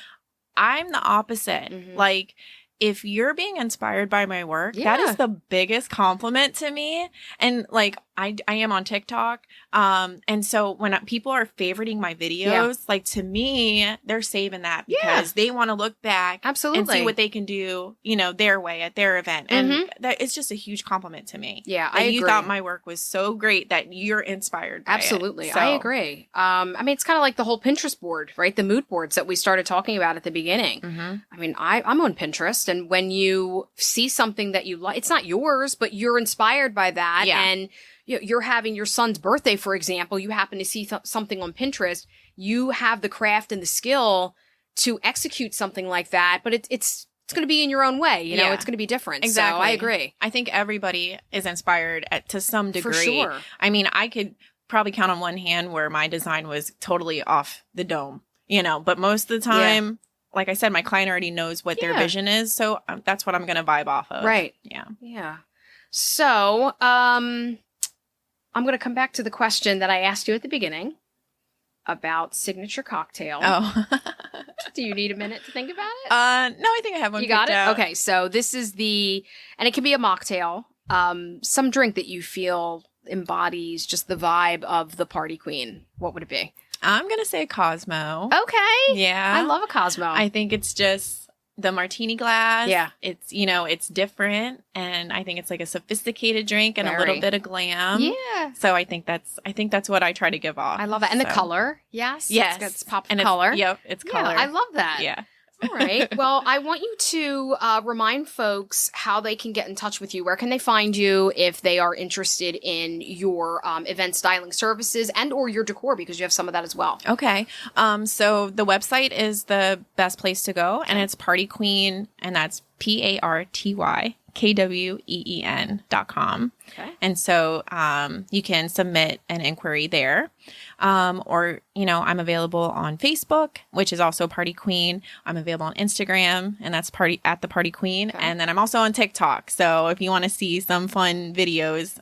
[SPEAKER 2] I'm the opposite.
[SPEAKER 1] Mm-hmm.
[SPEAKER 2] Like, if you're being inspired by my work, that is the biggest compliment to me. And like, I am on TikTok. And so when people are favoriting my videos, like, to me, they're saving that because they want to look back and see what they can do, their way at their event. And that it's just a huge compliment to me.
[SPEAKER 1] Yeah,
[SPEAKER 2] I agree. You thought my work was so great that you're inspired by
[SPEAKER 1] Absolutely.
[SPEAKER 2] it. So,
[SPEAKER 1] I agree. It's kind of like the whole Pinterest board, right? The mood boards that we started talking about at the beginning.
[SPEAKER 2] Mm-hmm.
[SPEAKER 1] I'm on Pinterest, and when you see something that you like, it's not yours, but you're inspired by that.
[SPEAKER 2] Yeah.
[SPEAKER 1] And you're having your son's birthday, for example, you happen to see something on Pinterest, you have the craft and the skill to execute something like that, but it's going to be in your own way, it's going to be different.
[SPEAKER 2] Exactly.
[SPEAKER 1] So I agree.
[SPEAKER 2] I think everybody is inspired to some degree.
[SPEAKER 1] For sure.
[SPEAKER 2] I could probably count on one hand where my design was totally off the dome, but most of the time, like I said, my client already knows what their vision is. So that's what I'm going to vibe off of.
[SPEAKER 1] Right.
[SPEAKER 2] Yeah.
[SPEAKER 1] Yeah. So, I'm going to come back to the question that I asked you at the beginning about signature cocktail.
[SPEAKER 2] Oh.
[SPEAKER 1] Do you need a minute to think about it?
[SPEAKER 2] No, I think I have one.
[SPEAKER 1] You got it?
[SPEAKER 2] out.
[SPEAKER 1] Okay, so this is and it can be a mocktail, some drink that you feel embodies just the vibe of the Party Queen. What would it be?
[SPEAKER 2] I'm going to say Cosmo.
[SPEAKER 1] Okay.
[SPEAKER 2] Yeah.
[SPEAKER 1] I love a Cosmo.
[SPEAKER 2] I think it's just the martini glass.
[SPEAKER 1] Yeah.
[SPEAKER 2] It's, it's different. And I think it's like a sophisticated drink and a little bit of glam.
[SPEAKER 1] Yeah.
[SPEAKER 2] So I think that's what I try to give off.
[SPEAKER 1] I love it. And the color. Yes.
[SPEAKER 2] Yes.
[SPEAKER 1] It's pop
[SPEAKER 2] and
[SPEAKER 1] color.
[SPEAKER 2] It's color.
[SPEAKER 1] Yeah, I love that.
[SPEAKER 2] Yeah.
[SPEAKER 1] All right. Well, I want you to remind folks how they can get in touch with you. Where can they find you if they are interested in your event styling services and or your decor, because you have some of that as well.
[SPEAKER 2] Okay. So the website is the best place to go, and it's Party Kween, and that's PartyKween.com.
[SPEAKER 1] Okay.
[SPEAKER 2] And so you can submit an inquiry there. Or, I'm available on Facebook, which is also Party Kween. I'm available on Instagram, and that's the Party Kween.
[SPEAKER 1] Okay.
[SPEAKER 2] And then I'm also on TikTok. So if you want to see some fun videos,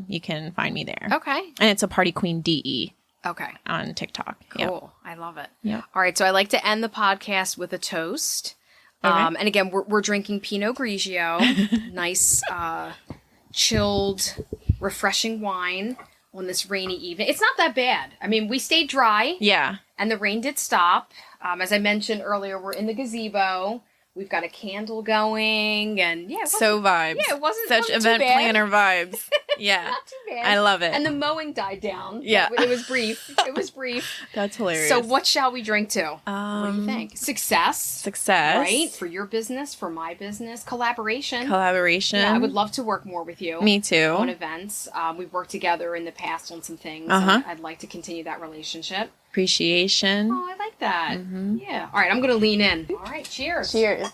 [SPEAKER 2] you can find me there.
[SPEAKER 1] Okay.
[SPEAKER 2] And it's a Party Kween DE.
[SPEAKER 1] Okay.
[SPEAKER 2] On TikTok.
[SPEAKER 1] Cool. Yep. I love it.
[SPEAKER 2] Yep.
[SPEAKER 1] All right. So I like to end the podcast with a toast.
[SPEAKER 2] Okay.
[SPEAKER 1] And again, we're drinking Pinot Grigio. Nice, chilled, refreshing wine on this rainy evening. It's not that bad. I mean, we stayed dry.
[SPEAKER 2] Yeah.
[SPEAKER 1] And the rain did stop. As I mentioned earlier, we're in the gazebo. We've got a candle going, and
[SPEAKER 2] so vibes.
[SPEAKER 1] Yeah, it wasn't
[SPEAKER 2] such
[SPEAKER 1] too
[SPEAKER 2] event
[SPEAKER 1] bad.
[SPEAKER 2] Planner vibes. Yeah,
[SPEAKER 1] not too bad.
[SPEAKER 2] I love it.
[SPEAKER 1] And the mowing died down.
[SPEAKER 2] Yeah,
[SPEAKER 1] it was brief. It was brief.
[SPEAKER 2] That's hilarious.
[SPEAKER 1] So, what shall we drink to? What do you think? Success, right? For your business, for my business, collaboration. Yeah, I would love to work more with you.
[SPEAKER 2] Me too.
[SPEAKER 1] On events, we've worked together in the past on some things. I'd like to continue that relationship.
[SPEAKER 2] Appreciation.
[SPEAKER 1] Oh, I like that. Yeah. All right, I'm going to lean in. All right, cheers.
[SPEAKER 2] Cheers.